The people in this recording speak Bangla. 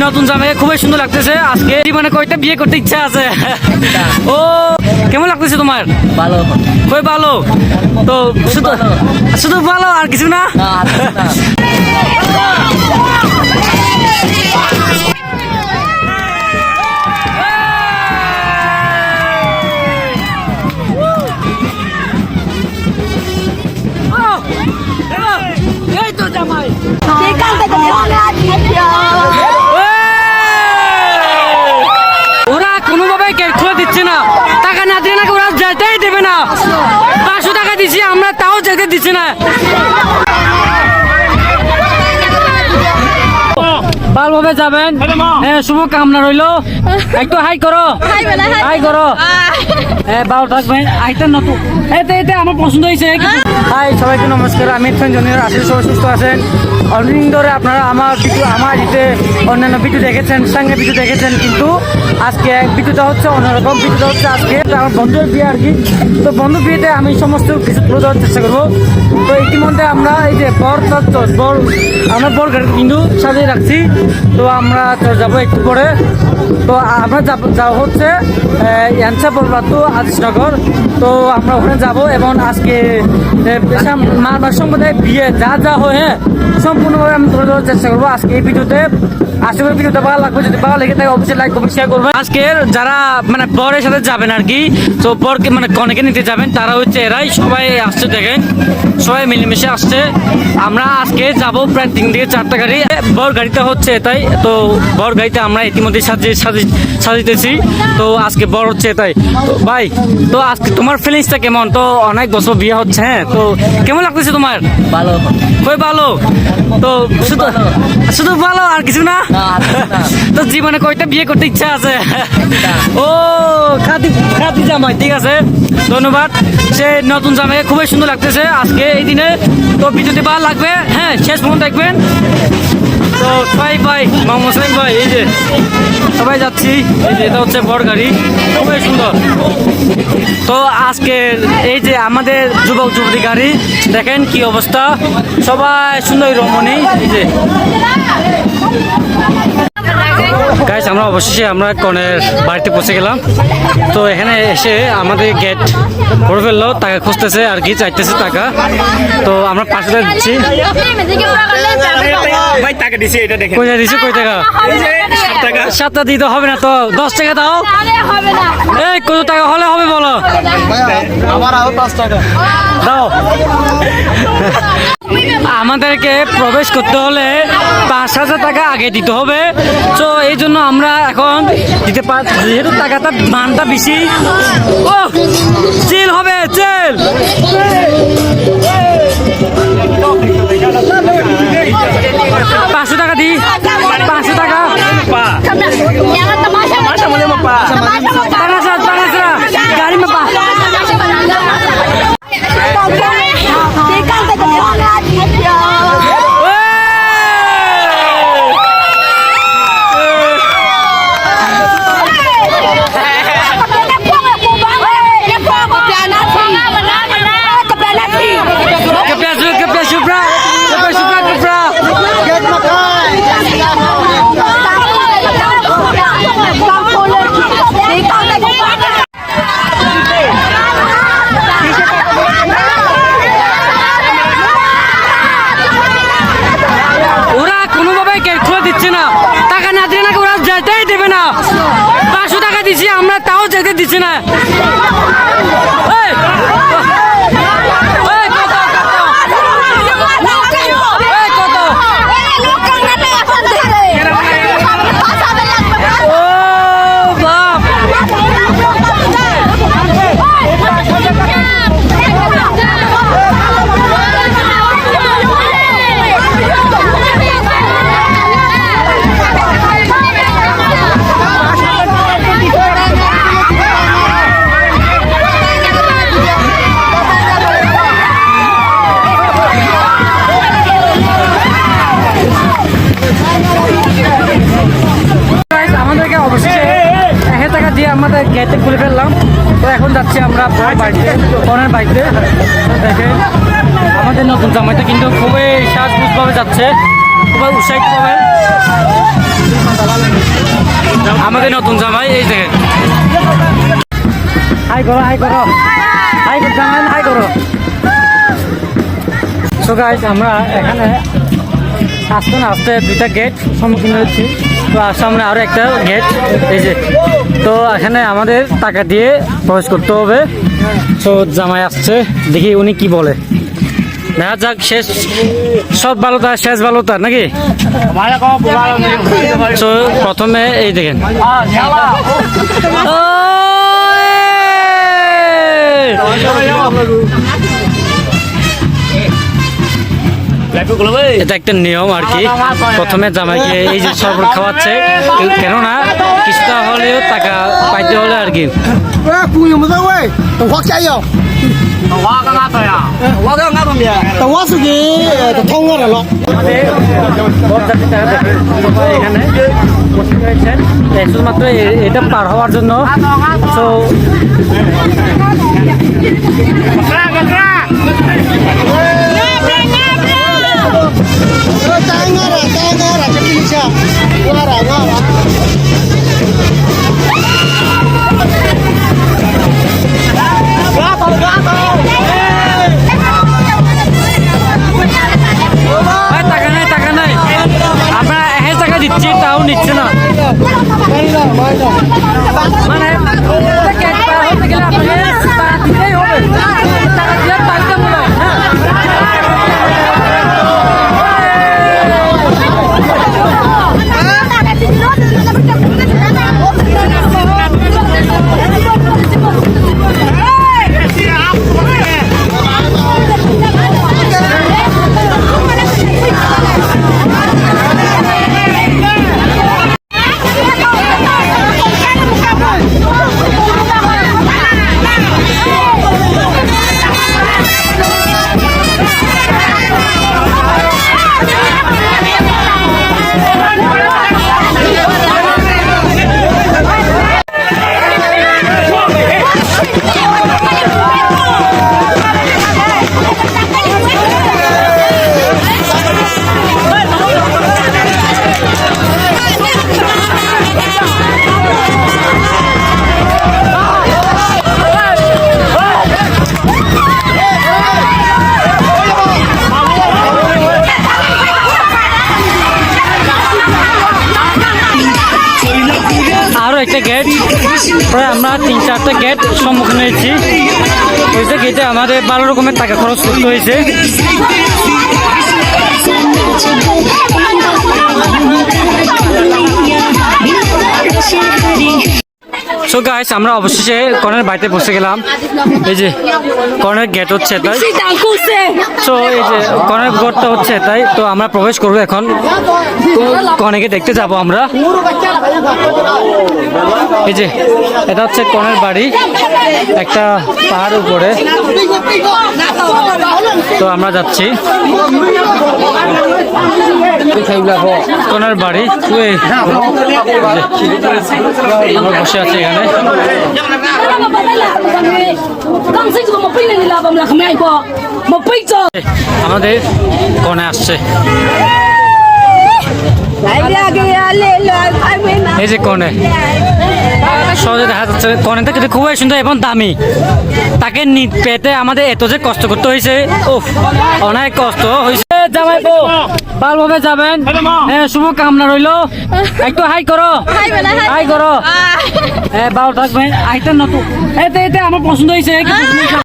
নতুন জামাই খুবই সুন্দর লাগতেছে আজকে। জীবনে কয়টা বিয়ে করতে ইচ্ছা আছে? ও কেমন লাগতেছে তোমার? ভালো, খুবই ভালো। তো শুধু শুধু ভালো আর কিছু না? এই তো জামাই। ওরা কোনোভাবে গেট খুলে দিচ্ছে না, টাকা না দিয়ে নাকি ওরা যেতেই দেবে না। 500 টাকা দিচ্ছি আমরা, তাও যেতে দিচ্ছে না। ভালোভাবে যাবেন, শুভ কামনা রইলো। একটু হাই করো, হাই করো। ভালো থাকবেন। আইটা নতুন এতে আমার পছন্দ হয়েছে। হাই সবাইকে নমস্কার, আমি জনির। আসলে সবাই সুস্থ আছেন। অনেকদিন ধরে আপনারা আমার ইতে অন্যান্য ভিডিও দেখেছেন, সঙ্গে ভিডিও দেখেছেন, কিন্তু আজকে ভিডিওটা হচ্ছে অন্যরকম। ভিডিওটা হচ্ছে আজকে আমার বন্ধুর বিয়ে আর কি। তো বন্ধুর বিয়েতে আমি সমস্ত কিছু তুলে ধরার চেষ্টা করবো। তো ইতিমধ্যে আমরা এই যে আমরা বর গাড়ি কিন্তু সাজিয়ে রাখছি। তো আমরা যাবো একটু পরে। তো আমরা যাবো হচ্ছে বলবাতো আজিজনগর। তো আমরা ওখানে যাব এবং আজকে মারবার সম্প্রদায় বিয়ে যা যা হয় সম্পূর্ণভাবে আমি তুলে ধরার চেষ্টা করবো আজকে এই ভিডিওতে। আশা করি ভিডিওটা ভালো লাগবে। যদি ভালো লেগে থাকে অবশ্যই লাইক কমেন্ট শেয়ার করবেন। আজকে যারা মানে বরের সাথে যাবেন আর কি, তো বরকে মানে কনেকে নিতে যাবেন, তারা হচ্ছে এরাই সবাই আসছে। দেখেন সবাই মিলেমিশে আসছে। আমরা আজকে যাব প্রায় 3 থেকে 4টা গাড়ি। বর গাড়িতে হচ্ছে তাই। তো বর গাড়িতে আমরা ইতিমধ্যে সাজিতেছি। তো আজকে বর হচ্ছে তাই। তো ভাই, তো আজকে তোমার ফিলিংসটা কেমন? তো অনেক বছর বিয়ে হচ্ছে, হ্যাঁ, তো কেমন লাগতেছে তোমার? ভালো, খুবই ভালো। তো শুধু ভালো আর কিছু না? তো জীবনে কয়টা বিয়ে করতে ইচ্ছা আছে? ও খাতি জামাই, ঠিক আছে, ধন্যবাদ। সে নতুন জামাই খুবই সুন্দর লাগতেছে আজকে এই দিনে। তো ভিডিওটি ভালো লাগবে, হ্যাঁ, শেষ পর্যন্ত দেখবেন। তো বাই বাই মোহাম্মদ সাইম ভাই। এই যে সবাই যাচ্ছি, এই যে এটা হচ্ছে বড় গাড়ি, খুবই সুন্দর। তো আজকে এই যে আমাদের যুবক যুবতী গাড়ি, দেখেন কি অবস্থা, সবাই সুন্দর রমণী। এই যে গাইস, আমরা অবশেষে আমরা কনের বাড়িতে পৌঁছে গেলাম। তো এখানে এসে আমাদের গেট করে ফেললো, টাকা খুঁজতেছে আর কি, চাইতেছে টাকা। তো আমরা 500 টাকা দিচ্ছি। কই দিচ্ছি? কই টাকা? 7 টাকা দিতে হবে না তো, 10 টাকা দাও। এই কত টাকা হলে হবে বলো? দাও। আমাদেরকে প্রবেশ করতে হলে 5,000 টাকা আগে দিতে হবে। তো এই জন্য আমরা এখন দিতে পারছি, যেহেতু টাকাটা মানটা বেশি। ও চিল হবে, চিল। 500 টাকা দিই, 500 টাকা। গাড়ি में पा আমরা, তাও যেতে দিচ্ছে না। আমাদের গেটে খুলে ফেললাম। তো এখন যাচ্ছি আমরা কনের বাড়িতে। দেখেন আমাদের নতুন জামাইটা কিন্তু খুবই সাজগুজভাবে যাচ্ছে, খুবই উৎসাহিত পাবে। আমাদের নতুন জামাই এই দেখেন। হাই করো হাই করো হাই জামাই হাই করো। সো গাইস আমরা এখানে আস্তে না আস্তে দুইটা গেট সম্মুখীন হচ্ছি। তো সামনে আরো একটা গেট এই যে। তো এখানে আমাদের টাকা দিয়ে প্রবেশ করতে হবে। তো জামাই আসছে, দেখি উনি কি বলে। দেখা যাক, শেষ সব ভালো তার শেষ ভালো তার নাকি। তো প্রথমে এই দেখেন এটা একটা নিয়ম আর কি। প্রথমে জামাইকে এই যে শরবত খাওয়াচ্ছে, কেননা কিছুটা হলেও টাকা পাইতে হলে আর কি। এখানে শুধুমাত্র এটা পার হওয়ার জন্য। তো টাকা নাই, আমরা 1000 টাকা দিচ্ছি তাও নিচ্ছে না। মানে একটা গেট, প্রায় আমরা 3-4টা গেট সম্মুখীন হয়েছি। ওইটা গেটে আমাদের 12 রকমের টাকা খরচ করতে হয়েছে। সো গাইস, আমরা অবশেষে কর্ণের বাড়িতে পৌঁছে গেলাম। এই যে কর্ণের গেট হচ্ছে তাই। সো এই যে কর্ণের গেটটা হচ্ছে তাই। তো আমরা প্রবেশ করবো এখন, কর্ণকে দেখতে যাব আমরা। এই যে এটা হচ্ছে কর্ণের বাড়ি, একটা পাহাড় উপরে। তো আমরা যাচ্ছি কর্ণের বাড়ি। আমরা বসে আছি এখানে। আমাদের কনে আসছে, এই যে কনে সহজে দেখা যাচ্ছে। কনেটা কিন্তু খুবই সুন্দর এবং দামি। তাকে পেতে আমাদের এত যে কষ্ট করতে হয়েছে, ওহ অনেক কষ্ট হয়েছে। জামাইবো ভালোভাবে যাবেন, শুভ কামনা রইলো। একটু হাই করো হাই করো, ভালো থাকবেন। আইতেন নতুন এতে আমার পছন্দ হয়েছে।